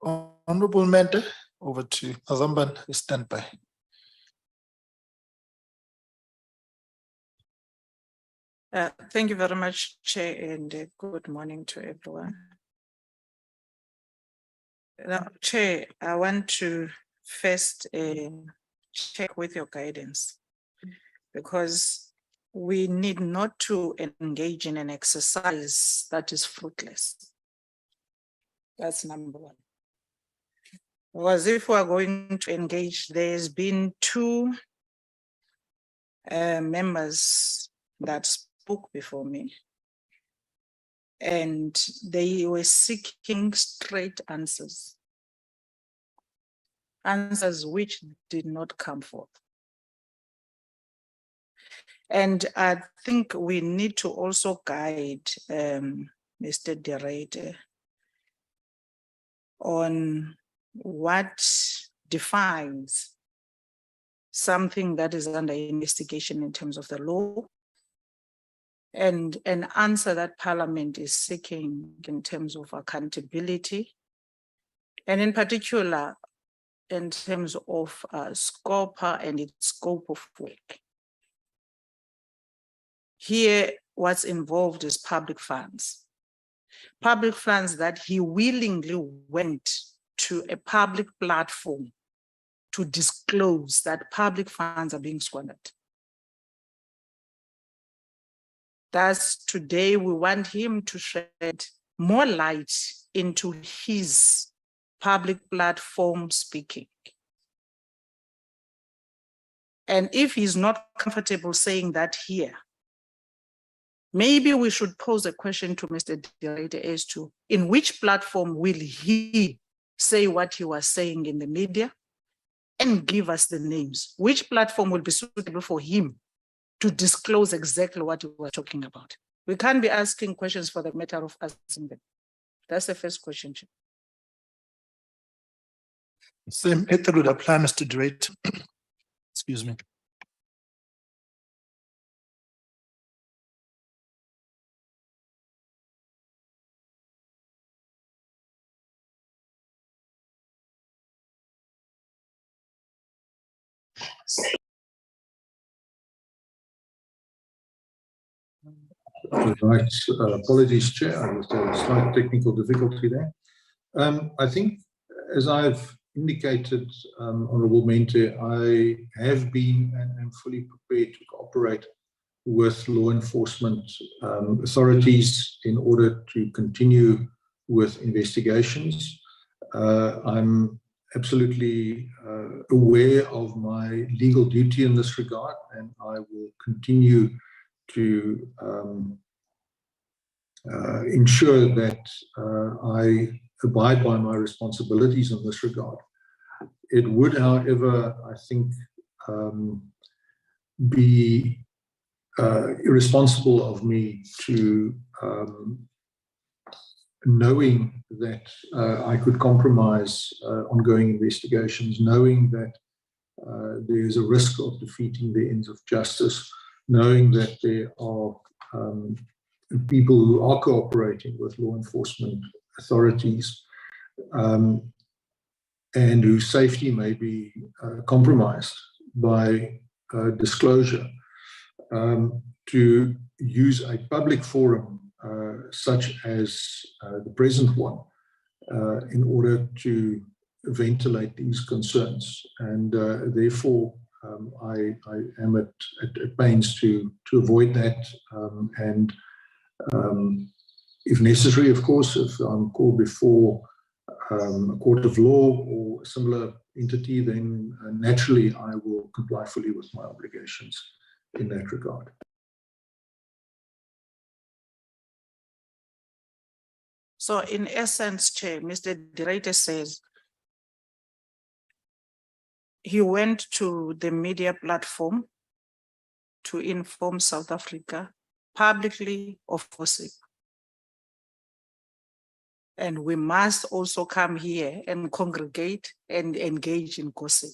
Honorable Mente, over to Azamban, stand by. Thank you very much, Chair, and good morning to everyone. Now, Chair, I want to first check with your guidance, because we need not to engage in an exercise that is fruitless. That's number one. Because if we are going to engage, there's been two members that spoke before me, and they were seeking straight answers which did not come forth. And I think we need to also guide Mr. de Ruyter on what defines something that is under investigation in terms of the law, and an answer that Parliament is seeking in terms of accountability, and in particular in terms of SCOPA and its scope of work. Here, what's involved is public funds that he willingly went to a public platform to disclose that public funds are being squandered. Thus, today we want him to shed more light into his public platform speaking. And if he's not comfortable saying that here, maybe we should pose a question to Mr. de Ruyter as to in which platform will he say what he was saying in the media, and give us the names. Which platform will be suitable for him to disclose exactly what we were talking about? We can't be asking questions for the matter of asking them. That's the first question. Same method would apply, Mr. de Ruyter. Excuse me. Right, apologies, Chair. I was a slight technical difficulty there. I think, as I've indicated, Honourable Mente, I have been and am fully prepared to cooperate with law enforcement authorities in order to continue with investigations. I'm absolutely aware of my legal duty in this regard, and I will continue to ensure that I abide by my responsibilities in this regard. It would, however, I think, be irresponsible of me to, knowing that I could compromise ongoing investigations, knowing that there is a risk of defeating the ends of justice, knowing that there are people who are cooperating with law enforcement authorities and whose safety may be compromised by disclosure, to use a public forum such as the present one in order to ventilate these concerns. And therefore, I am at pains to avoid that, and if necessary, of course, if I'm called before a court of law or a similar entity, then naturally I will comply fully with my obligations in that regard. So in essence, Chair, Mr. de Ruyter says he went to the media platform to inform South Africa publicly of gossip. And we must also come here and congregate and engage in gossip.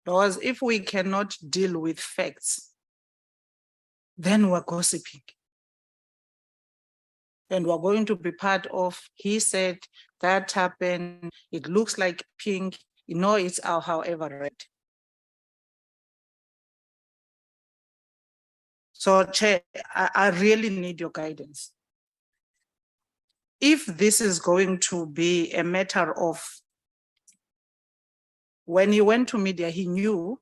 Because if we cannot deal with facts, then we're gossiping. and we're going to be part of, he said, that happened, it looks like pink, you know, it's our however red. So, Chair, I really need your guidance. If this is going to be a matter of, when he went to media, he knew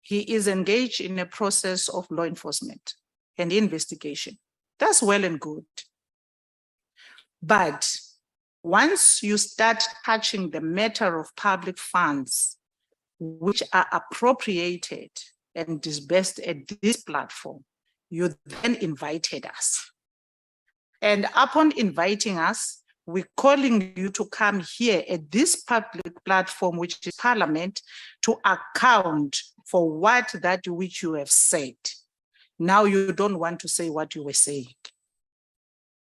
he is engaged in a process of law enforcement and investigation. That's well and good. But once you start touching the matter of public funds, which are appropriated and disbursed at this platform, you then invited us. And upon inviting us, we're calling you to come here at this public platform, which is Parliament, to account for what that which you have said. Now you don't want to say what you were saying.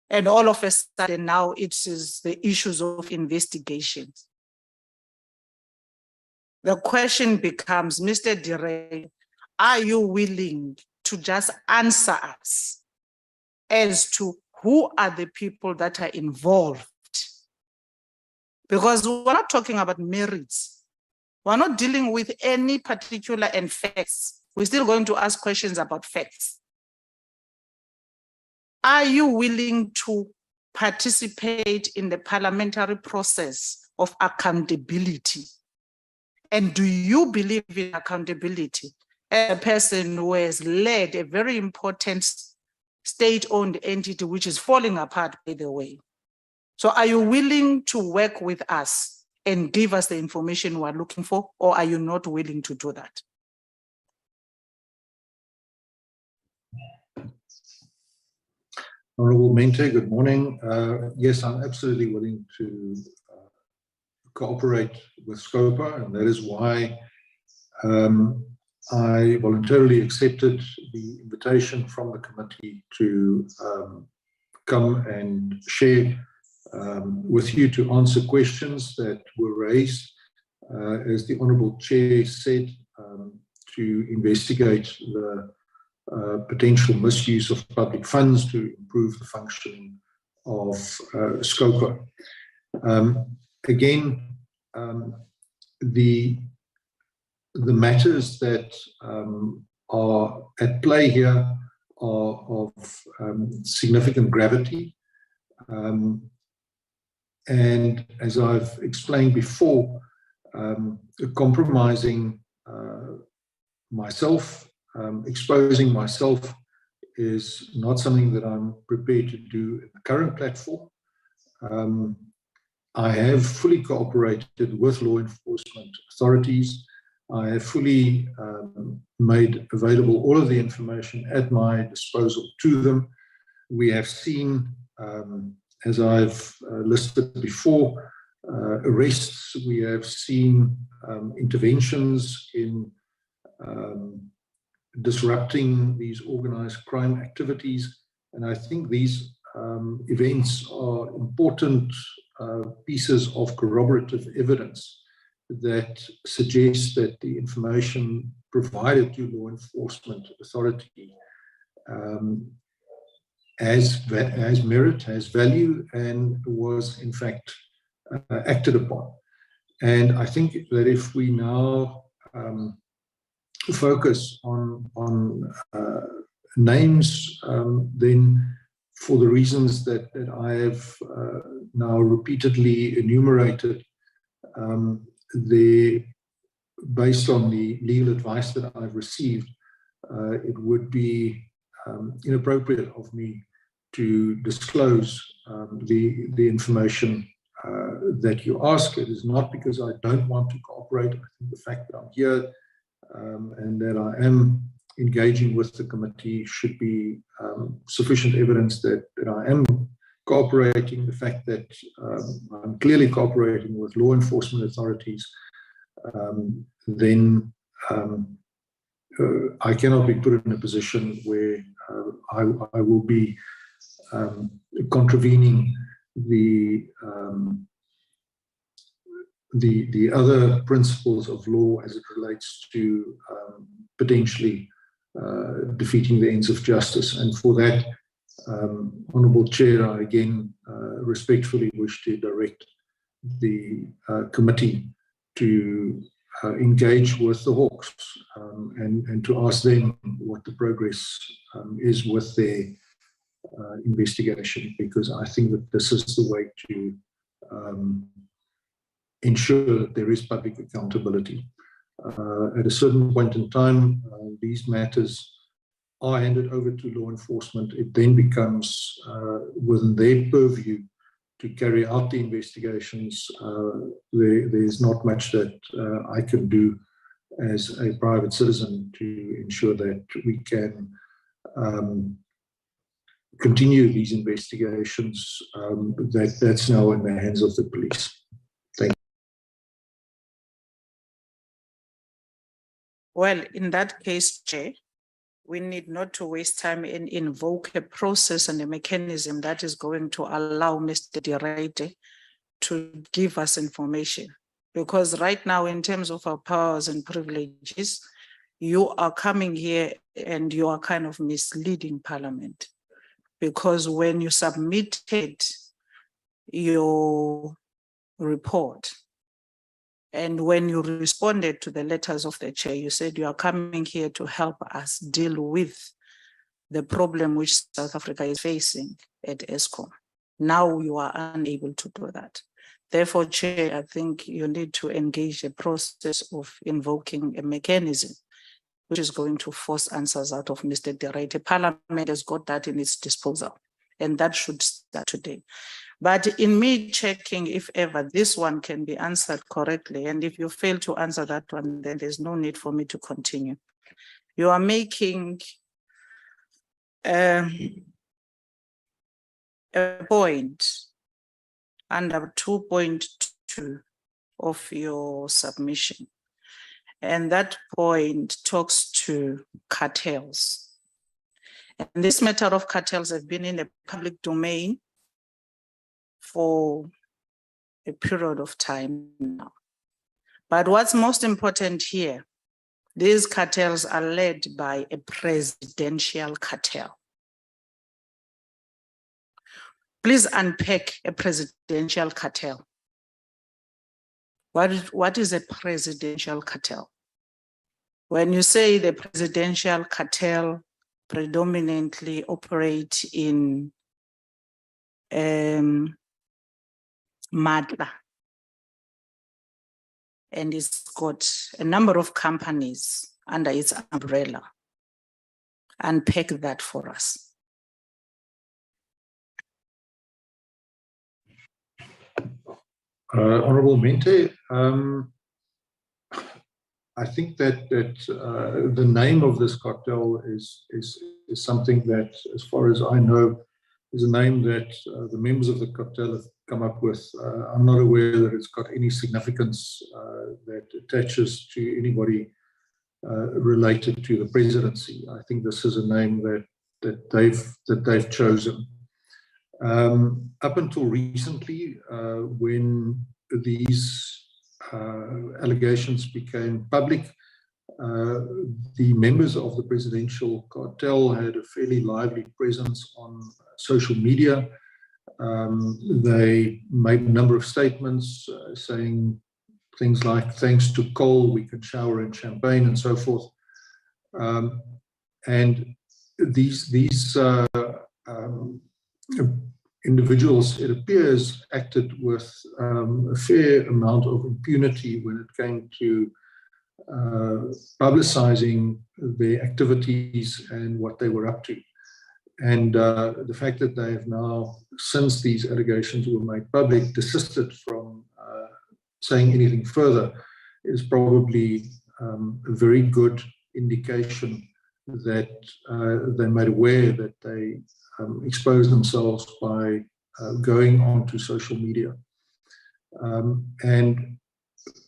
And all of a sudden now it is the issues of investigations. The question becomes, Mr. Dire, are you willing to just answer us as to who are the people that are involved? Because we're not talking about merits. We're not dealing with any particular and facts. We're still going to ask questions about facts. Are you willing to participate in the parliamentary process of accountability? And do you believe in accountability as a person who has led a very important state-owned entity which is falling apart, by the way? So are you willing to work with us and give us the information we're looking for, or are you not willing to do that? Honourable Mente, good morning. Yes, I'm absolutely willing to cooperate with SCOPA, and that is why I voluntarily accepted the invitation from the committee to come and share with you to answer questions that were raised, as the Honourable Chair said, to investigate the potential misuse of public funds to improve the functioning of SCOPA. Again, the matters that are at play here are of significant gravity. And as I've explained before, compromising myself, exposing myself is not something that I'm prepared to do in the current platform. I have fully cooperated with law enforcement authorities. I have fully made available all of the information at my disposal to them. We have seen, as I've listed before, arrests. We have seen interventions in disrupting these organized crime activities. And I think these events are important pieces of corroborative evidence that suggests that the information provided to law enforcement authority has merit, has value, and was in fact acted upon. And I think that if we now focus on names, then for the reasons that I have now repeatedly enumerated, based on the legal advice that I've received, it would be inappropriate of me to disclose the information that you ask. It is not because I don't want to cooperate. I think the fact that I'm here and that I am engaging with the committee should be sufficient evidence that I am cooperating. The fact that I'm clearly cooperating with law enforcement authorities, then I cannot be put in a position where I will be contravening the other principles of law as it relates to potentially defeating the ends of justice. And for that, Honourable Chair, I again respectfully wish to direct the committee to engage with the Hawks and to ask them what the progress is with their investigation, because I think that this is the way to ensure that there is public accountability. At a certain point in time, these matters are handed over to law enforcement. It then becomes within their purview to carry out the investigations. There's not much that I can do as a private citizen to ensure that we can continue these investigations. That's now in the hands of the police. Thank you. Well, in that case, Chair, we need not to waste time and invoke a process and a mechanism that is going to allow Mr. De Ruyter to give us information. Because right now, in terms of our powers and privileges, you are coming here and you are kind of misleading Parliament. Because when you submitted your report, and when you responded to the letters of the chair, you said you are coming here to help us deal with the problem which South Africa is facing at ESCOM. Now you are unable to do that. Therefore, Chair, I think you need to engage a process of invoking a mechanism which is going to force answers out of Mr. De Ruyter. Parliament has got that in its disposal, and that should start today. But in me checking if ever this one can be answered correctly, and if you fail to answer that one, then there's no need for me to continue. You are making a point under 2.2 of your submission. And that point talks to cartels. And this matter of cartels have been in the public domain for a period of time now. But what's most important here, these cartels are led by a presidential cartel. Please unpack a presidential cartel. What is a presidential cartel? When you say the presidential cartel predominantly operate in Matla, and it's got a number of companies under its umbrella. Unpack that for us. Honourable Mente, I think that the name of this cartel is something that, as far as I know, is a name that the members of the cartel have come up with. I'm not aware that it's got any significance that attaches to anybody related to the presidency. I think this is a name that they've chosen. Up until recently, when these allegations became public, the members of the presidential cartel had a fairly lively presence on social media. They made a number of statements saying things like, thanks to coal, we can shower in champagne, and so forth. And these individuals, it appears, acted with a fair amount of impunity when it came to publicizing their activities and what they were up to. And the fact that they have now, since these allegations were made public, desisted from saying anything further is probably a very good indication that they made aware that they exposed themselves by going onto social media. And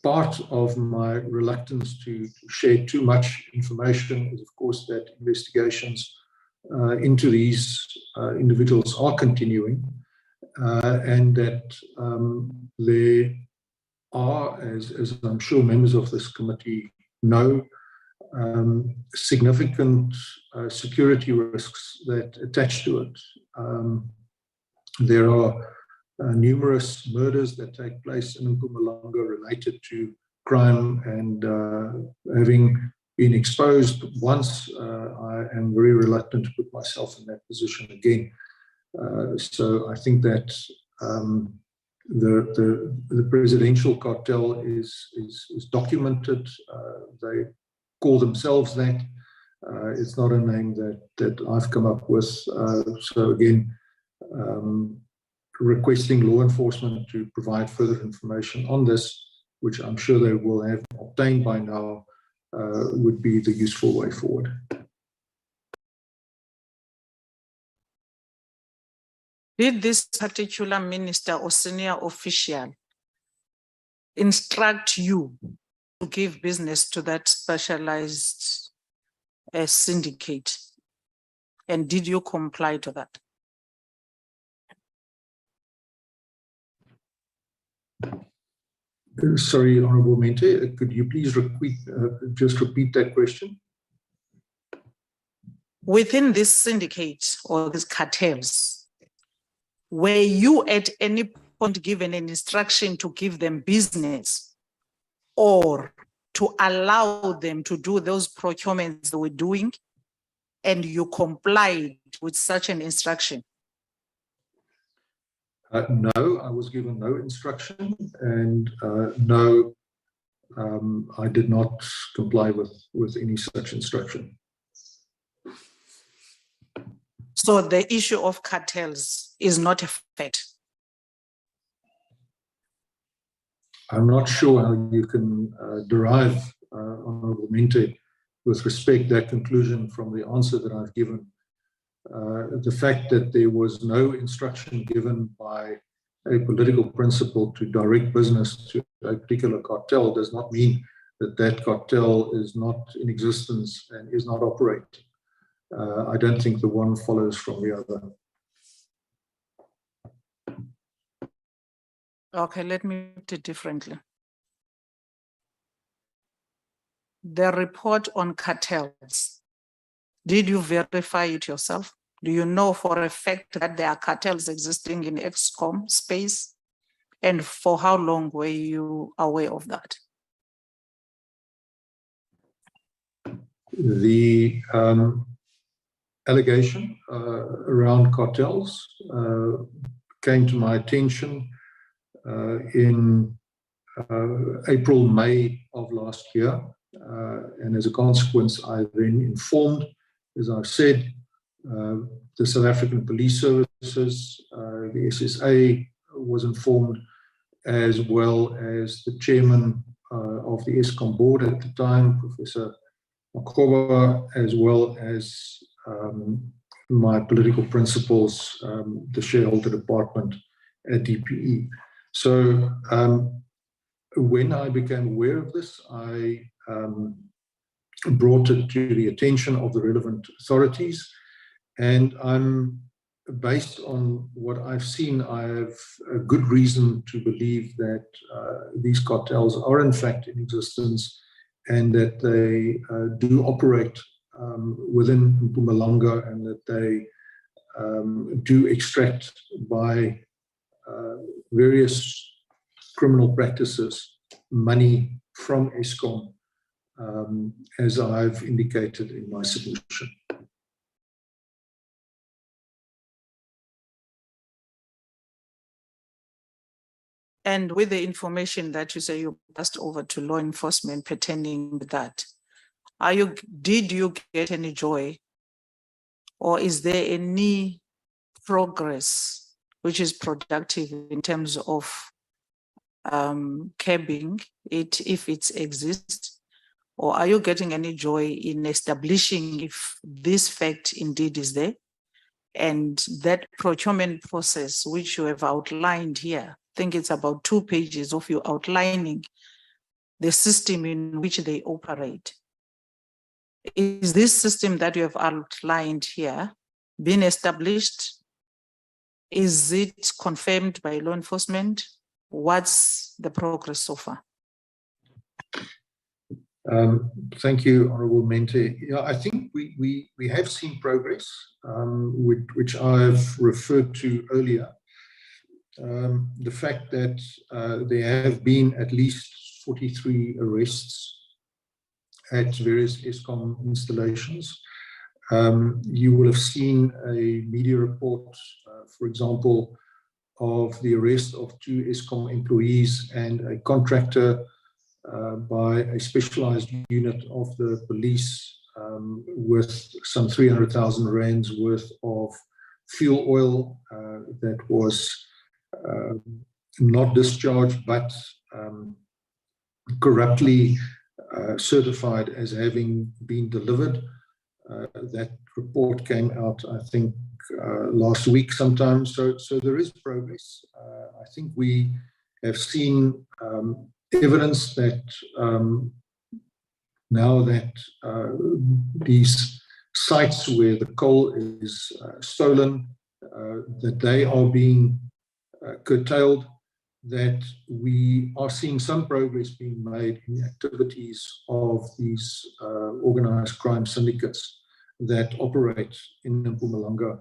part of my reluctance to share too much information is, of course, that investigations into these individuals are continuing, and that there are, as I'm sure members of this committee know, significant security risks that attach to it. There are numerous murders that take place in Mpumalanga related to crime, and having been exposed once, I am very reluctant to put myself in that position again. So I think that the presidential cartel is documented. They call themselves that. It's not a name that I've come up with. So again, requesting law enforcement to provide further information on this, which I'm sure they will have obtained by now, would be the useful way forward. Did this particular minister or senior official instruct you to give business to that specialized syndicate? And did you comply to that? Sorry, Honorable Mente, could you please repeat that question? Within this syndicate or these cartels, were you at any point given an instruction to give them business or to allow them to do those procurements they were doing, and you complied with such an instruction? No, I was given no instruction, and no, I did not comply with any such instruction. So the issue of cartels is not a fact. I'm not sure how you can derive, Honorable Mente, with respect that conclusion from the answer that I've given. The fact that there was no instruction given by a political principal to direct business to a particular cartel does not mean that that cartel is not in existence and is not operating. I don't think the one follows from the other. Okay, let me put it differently. The report on cartels, did you verify it yourself? Do you know for a fact that there are cartels existing in ExCom space? And for how long were you aware of that? The allegation around cartels came to my attention in April, May of last year. And as a consequence, I then informed, as I've said, the South African Police Services, the SSA was informed, as well as the chairman of the ESCOM board at the time, Professor Makoba, as well as my political principals, the shareholder department at DPE. So when I became aware of this, I brought it to the attention of the relevant authorities, and based on what I've seen, I have a good reason to believe that these cartels are in fact in existence, and that they do operate within Mpumalanga, and that they do extract by various criminal practices money from ESCOM, as I've indicated in my submission. And with the information that you say you passed over to law enforcement pertaining to that, did you get any joy, or is there any progress which is productive in terms of curbing it if it exists? Or are you getting any joy in establishing if this fact indeed is there, and that procurement process which you have outlined here? I think it's about 2 pages of you outlining the system in which they operate. Is this system that you have outlined here been established? Is it confirmed by law enforcement? What's the progress so far? Thank you, Honourable Mente. Yeah, I think we have seen progress, which I've referred to earlier. The fact that there have been at least 43 arrests at various Eskom installations. You will have seen a media report, for example, of the arrest of 2 Eskom employees and a contractor by a specialized unit of the police with some 300,000 rands worth of fuel oil that was not discharged but corruptly certified as having been delivered. That report came out, I think, last week sometime. So there is progress. I think we have seen evidence that now that these sites where the coal is stolen, that they are being curtailed, that we are seeing some progress being made in the activities of these organized crime syndicates that operate in Mpumalanga.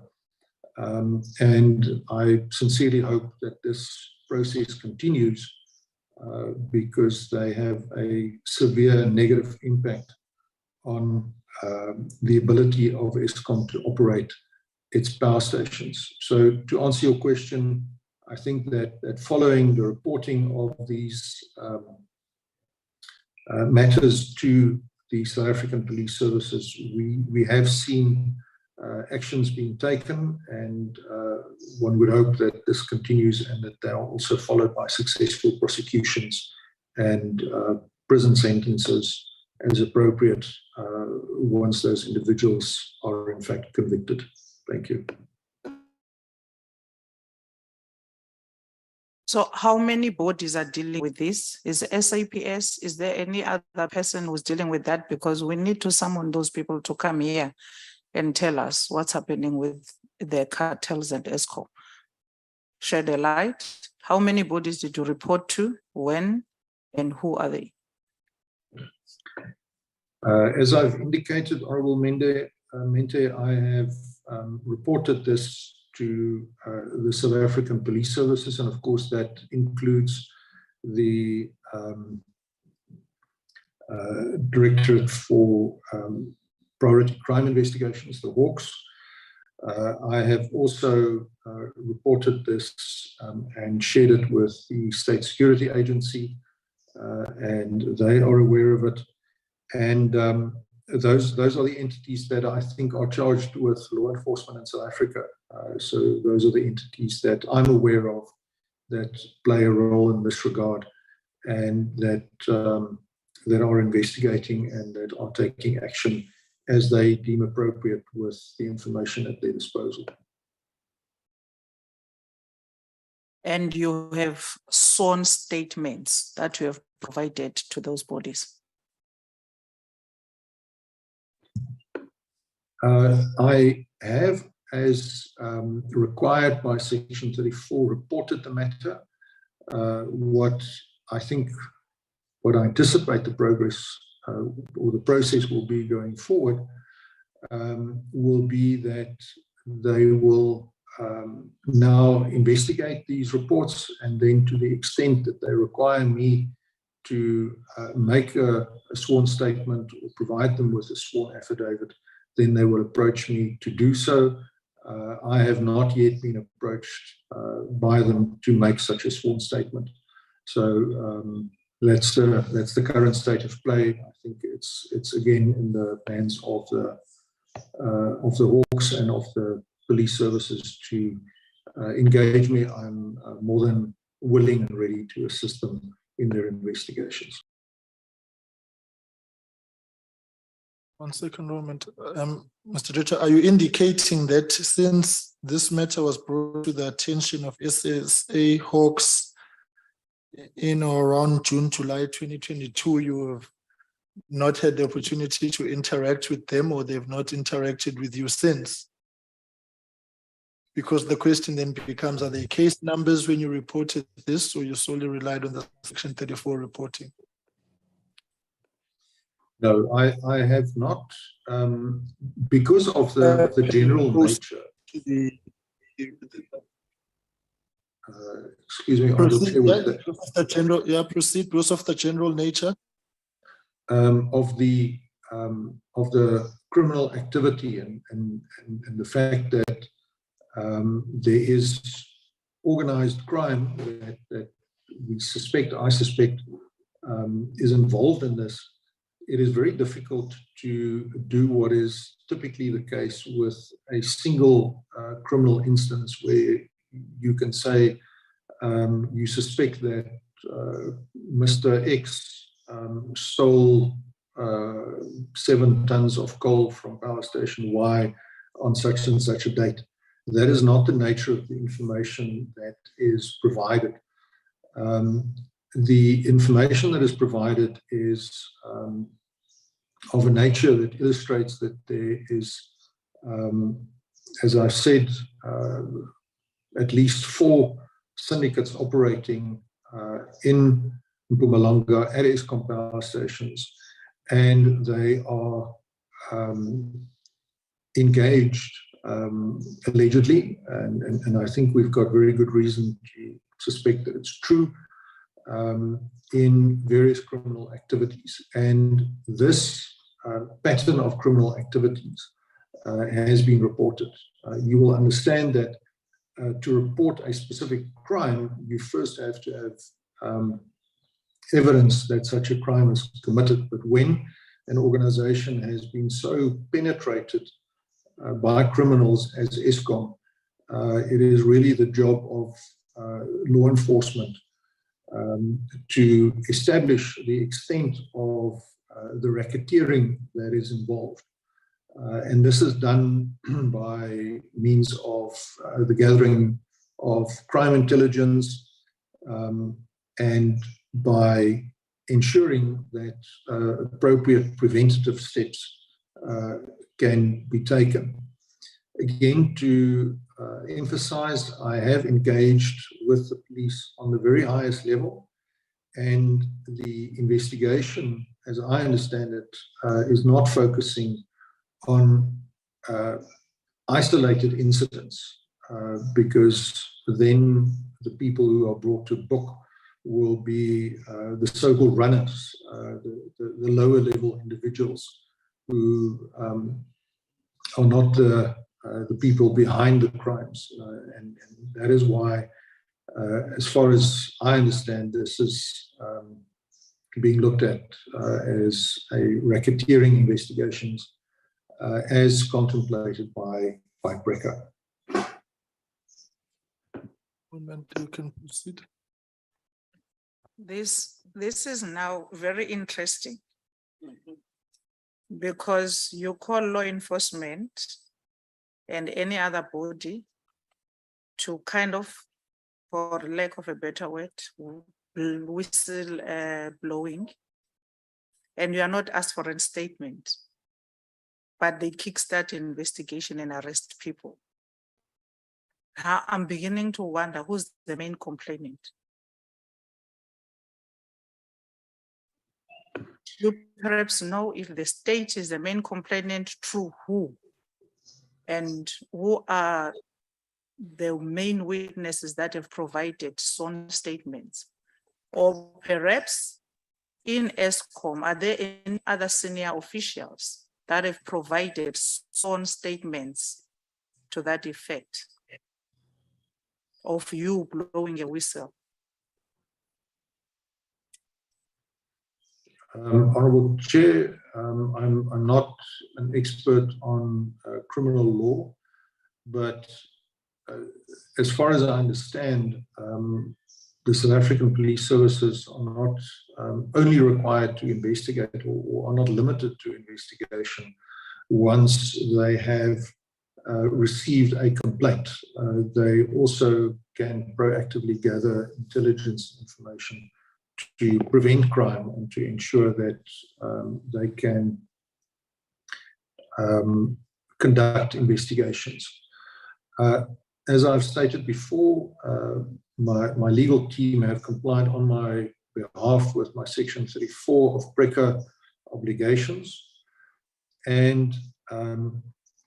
And I sincerely hope that this process continues because they have a severe negative impact on the ability of Eskom to operate its power stations. So to answer your question, I think that following the reporting of these matters to the South African Police Services, we have seen actions being taken, and one would hope that this continues and that they are also followed by successful prosecutions and prison sentences as appropriate once those individuals are in fact convicted. Thank you. So how many bodies are dealing with this? Is SAPS, is there any other person who's dealing with that? Because we need to summon those people to come here and tell us what's happening with the cartels and Eskom. Shed a light. How many bodies did you report to? When? And who are they? As I've indicated, Honourable Mente, I have reported this to the South African Police Services, and of course that includes the Directorate for Priority Crime Investigations, the Hawks. I have also reported this and shared it with the State Security Agency, and they are aware of it. And those are the entities that I think are charged with law enforcement in South Africa. So those are the entities that I'm aware of that play a role in this regard, and that that are investigating and that are taking action as they deem appropriate with the information at their disposal. And you have sworn statements that you have provided to those bodies? I have, as required by Section 34, reported the matter. What I anticipate the progress or the process will be going forward will be that they will now investigate these reports, and then to the extent that they require me to make a sworn statement or provide them with a sworn affidavit, then they will approach me to do so. I have not yet been approached by them to make such a sworn statement. So that's the current state of play. I think it's again in the hands of the Hawks and of the police services to engage me. I'm more than willing and ready to assist them in their investigations. 1 second, Moment. Mr. Ruyter, are you indicating that since this matter was brought to the attention of SSA Hawks in or around June, July 2022, you have not had the opportunity to interact with them, or they've not interacted with you since? Because the question then becomes, are there case numbers when you reported this, or you solely relied on the Section 34 reporting? No, I have not, because of the general nature. Excuse me, Honourable Chair, with the, because of the general, yeah, proceed because of the general nature. of the criminal activity and the fact that there is organized crime that I suspect is involved in this. It is very difficult to do what is typically the case with a single criminal instance where you can say you suspect that Mr. X stole 7 tons of coal from power station Y on such and such a date. That is not the nature of the information that is provided. The information that is provided is of a nature that illustrates that there is, as I said, at least 4 syndicates operating in Mpumalanga at Eskom power stations, and they are engaged allegedly, and I think we've got very good reason to suspect that it's true, in various criminal activities. And this pattern of criminal activities has been reported. You will understand that to report a specific crime, you first have to have evidence that such a crime is committed. But when an organization has been so penetrated by criminals as Eskom, it is really the job of law enforcement to establish the extent of the racketeering that is involved. And this is done by means of the gathering of crime intelligence and by ensuring that appropriate preventative steps can be taken. Again, to emphasize, I have engaged with the police on the very highest level, and the investigation, as I understand it, is not focusing on isolated incidents, because then the people who are brought to book will be the so-called runners, the lower level individuals who are not the people behind the crimes. And that is why, as far as I understand, this is being looked at as a racketeering investigations as contemplated by BRECA. You can proceed. This is now very interesting, because you call law enforcement and any other body to kind of, for lack of a better word, whistle blowing, and you are not asked for a statement, but they kickstart an investigation and arrest people. I'm beginning to wonder who's the main complainant. You perhaps know if the state is the main complainant, through who, and who are the main witnesses that have provided sworn statements. Or perhaps in Eskom, are there any other senior officials that have provided sworn statements to that effect of you blowing a whistle? Honourable Chair, I'm not an expert on criminal law, but as far as I understand, the South African Police Services are not only required to investigate, or are not limited to investigation once they have received a complaint. They also can proactively gather intelligence information to prevent crime and to ensure that they can conduct investigations. As I've stated before, my legal team have complied on my behalf with my Section 34 of BRECA obligations. And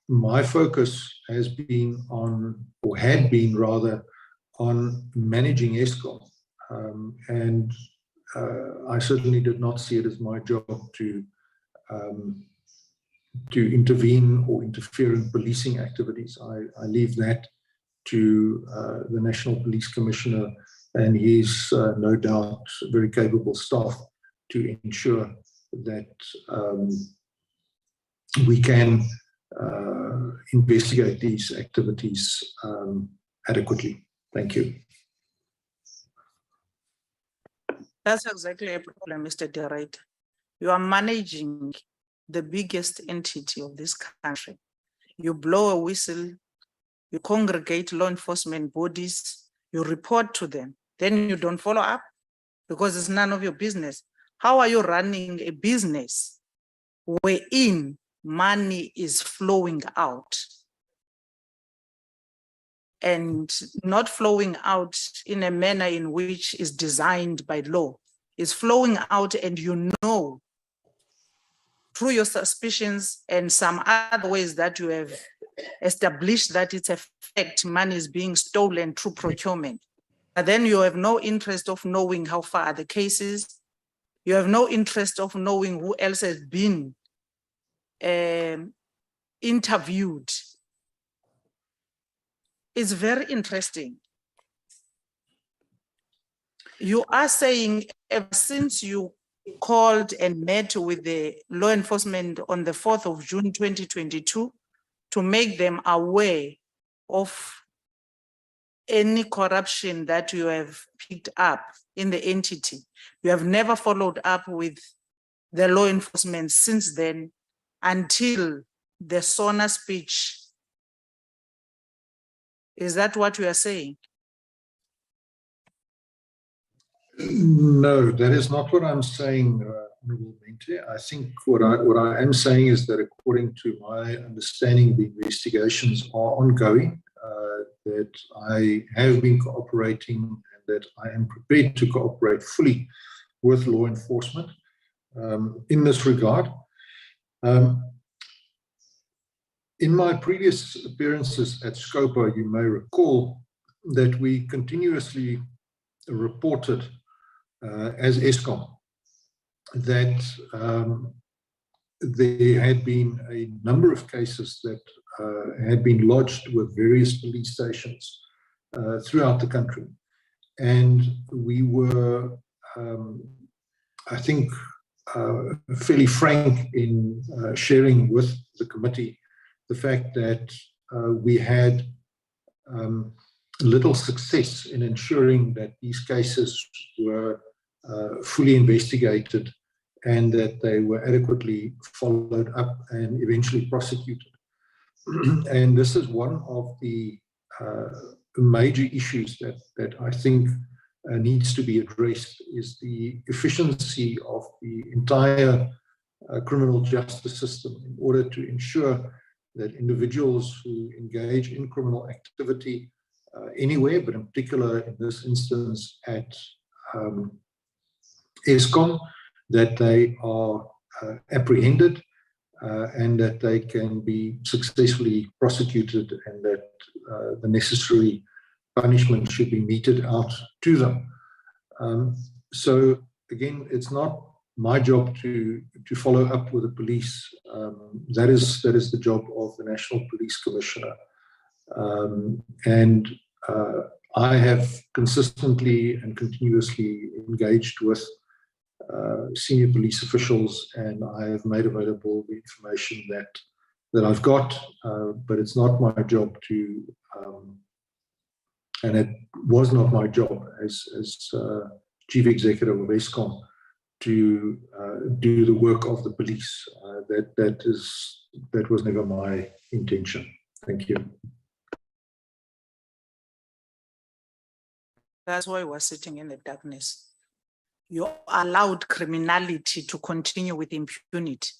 my focus has been on, or had been rather, on managing Eskom. And I certainly did not see it as my job to intervene or interfere in policing activities. I leave that to the National Police Commissioner and his no doubt very capable staff to ensure that we can investigate these activities adequately. Thank you. That's exactly a problem, Mr. De Ruyter. You are managing the biggest entity of this country. You blow a whistle, you congregate law enforcement bodies, you report to them, then you don't follow up because it's none of your business. How are you running a business wherein money is flowing out and not flowing out in a manner in which is designed by law? Is flowing out, and you know through your suspicions and some other ways that you have established that it's a fact, money is being stolen through procurement. But then you have no interest of knowing how far are the cases. You have no interest of knowing who else has been interviewed. It's very interesting. You are saying ever since you called and met with the law enforcement on the 4th of June, 2022, to make them aware of any corruption that you have picked up in the entity. You have never followed up with the law enforcement since then until the SONA speech. Is that what you are saying? No, that is not what I'm saying, Honourable Mente. I think what I am saying is that according to my understanding, the investigations are ongoing, that I have been cooperating and that I am prepared to cooperate fully with law enforcement in this regard. In my previous appearances at Scopa, you may recall that we continuously reported as Eskom that there had been a number of cases that had been lodged with various police stations throughout the country. And we were, I think, fairly frank in sharing with the committee the fact that we had little success in ensuring that these cases were fully investigated and that they were adequately followed up and eventually prosecuted. And this is one of the major issues that I think needs to be addressed, is the efficiency of the entire criminal justice system in order to ensure that individuals who engage in criminal activity anywhere, but in particular in this instance at Eskom, that they are apprehended and that they can be successfully prosecuted, and that the necessary punishment should be meted out to them. So again, it's not my job to follow up with the police. That is the job of the National Police Commissioner. And I have consistently and continuously engaged with senior police officials, and I have made available the information that I've got, but it's not my job to, and it was not my job as Chief Executive of Eskom to do the work of the police. That was never my intention. Thank you. That's why we're sitting in the darkness. You allowed criminality to continue with impunity.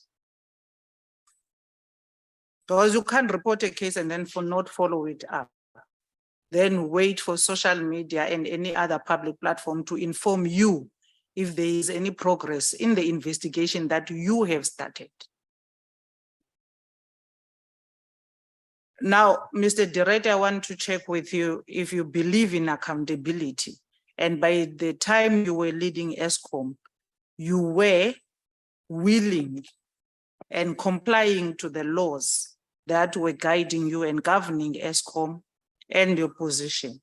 Because you can't report a case and then not follow it up. Then wait for social media and any other public platform to inform you if there is any progress in the investigation that you have started. Now, Mr. Director, I want to check with you if you believe in accountability. And by the time you were leading ESCOM, you were willing and complying to the laws that were guiding you and governing ESCOM and your position.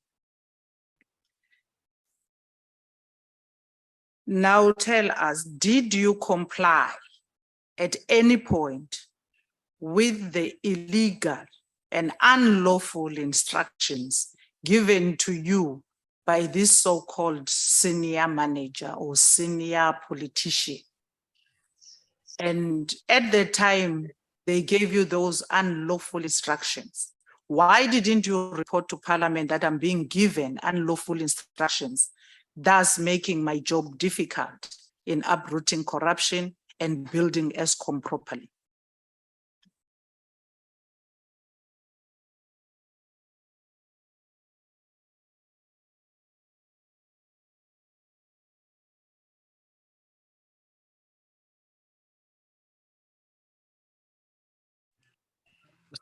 Now tell us, did you comply at any point with the illegal and unlawful instructions given to you by this so-called senior manager or senior politician? And at the time they gave you those unlawful instructions, why didn't you report to Parliament that I'm being given unlawful instructions, thus making my job difficult in uprooting corruption and building ESCOM properly?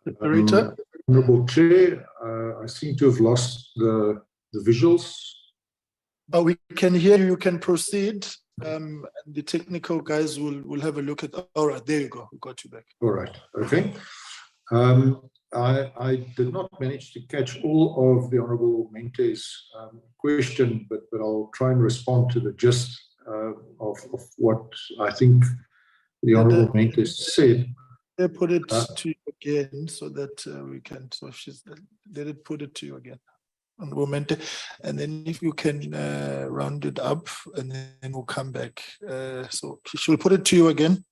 Mr. Ruyter? Honourable Chair, I seem to have lost the visuals. Oh, we can hear you. You can proceed. And the technical guys will have a look at. All right, there you go. We got you back. All right. Okay. I did not manage to catch all of the Honourable Mente's question, but I'll try and respond to the gist of what I think the Honourable Mente said. They put it to you again so that we can. So she's let it put it to you again. Honourable Mente, and then if you can round it up, and then we'll come back. So she'll put it to you again.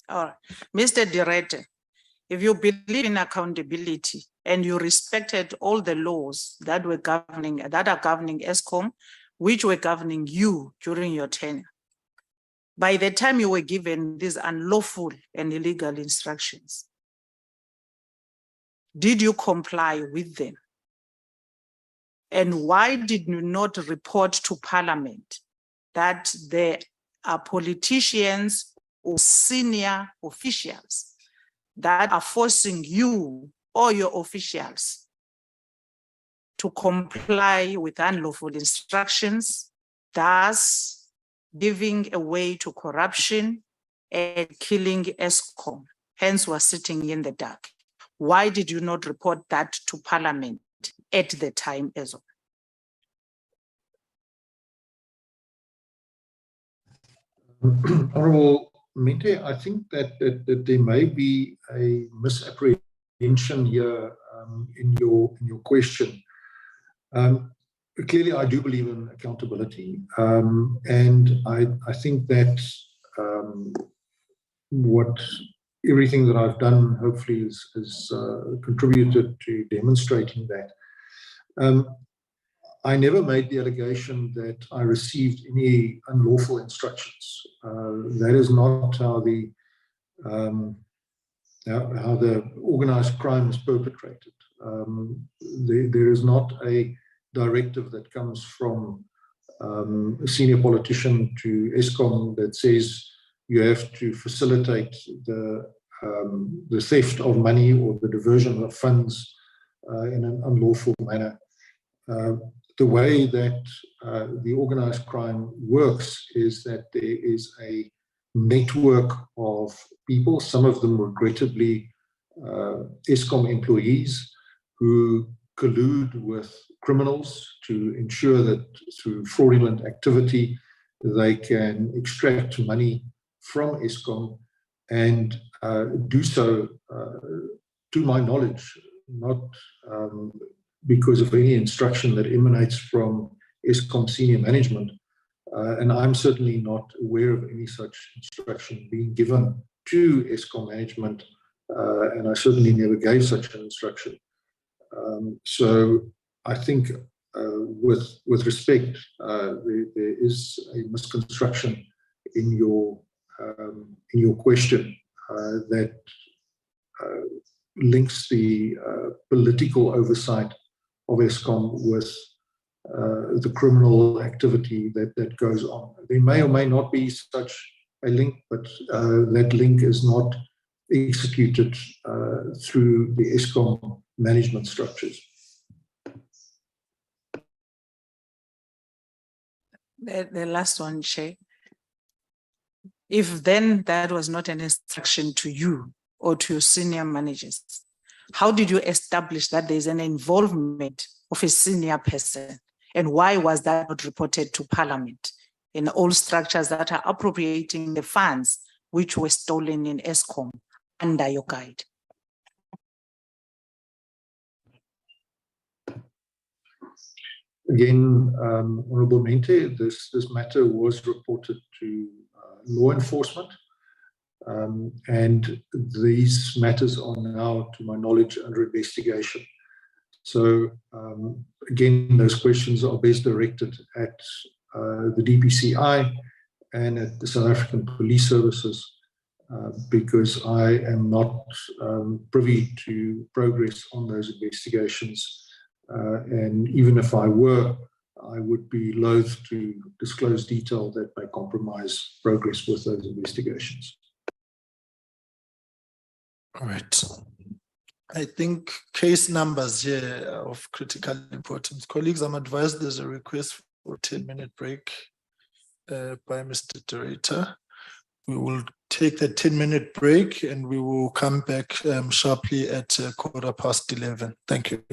All right, Mr. Director, if you believe in accountability and you respected all the laws that are governing ESCOM, which were governing you during your tenure, by the time you were given these unlawful and illegal instructions, did you comply with them? And why did you not report to Parliament that there are politicians or senior officials that are forcing you or your officials to comply with unlawful instructions, thus giving away to corruption and killing ESCOM? Hence, we're sitting in the dark. Why did you not report that to Parliament at the time as well? Honourable Mente, I think that there may be a misapprehension here in your question. Clearly, I do believe in accountability, and I think that everything that I've done hopefully has contributed to demonstrating that. I never made the allegation that I received any unlawful instructions. That is not how the organised crime is perpetrated. There is not a directive that comes from a senior politician to ESCOM that says you have to facilitate the theft of money or the diversion of funds in an unlawful manner. The way that the organised crime works is that there is a network of people, some of them regrettably ESCOM employees, who collude with criminals to ensure that through fraudulent activity they can extract money from ESCOM and do so, to my knowledge, not because of any instruction that emanates from ESCOM senior management. And I'm certainly not aware of any such instruction being given to ESCOM management, and I certainly never gave such an instruction. So I think with respect, there is a misconstruction in your question that links the political oversight of ESCOM with the criminal activity that goes on. There may or may not be such a link, but that link is not executed through the Eskom management structures. The last one, Chair. If then that was not an instruction to you or to your senior managers, how did you establish that there's an involvement of a senior person? And why was that not reported to Parliament in all structures that are appropriating the funds which were stolen in Eskom under your guide? Again, Honourable Mente, this matter was reported to law enforcement, and these matters are now, to my knowledge, under investigation. So again, those questions are best directed at the DPCI and at the South African Police Services, because I am not privy to progress on those investigations. And even if I were, I would be loath to disclose detail that may compromise progress with those investigations. All right. I think case numbers here are of critical importance. Colleagues, I'm advised there's a request for a 10-minute break by Mr. Ruyter. We will take the 10-minute break and we will come back sharply at 11:15. Thank you.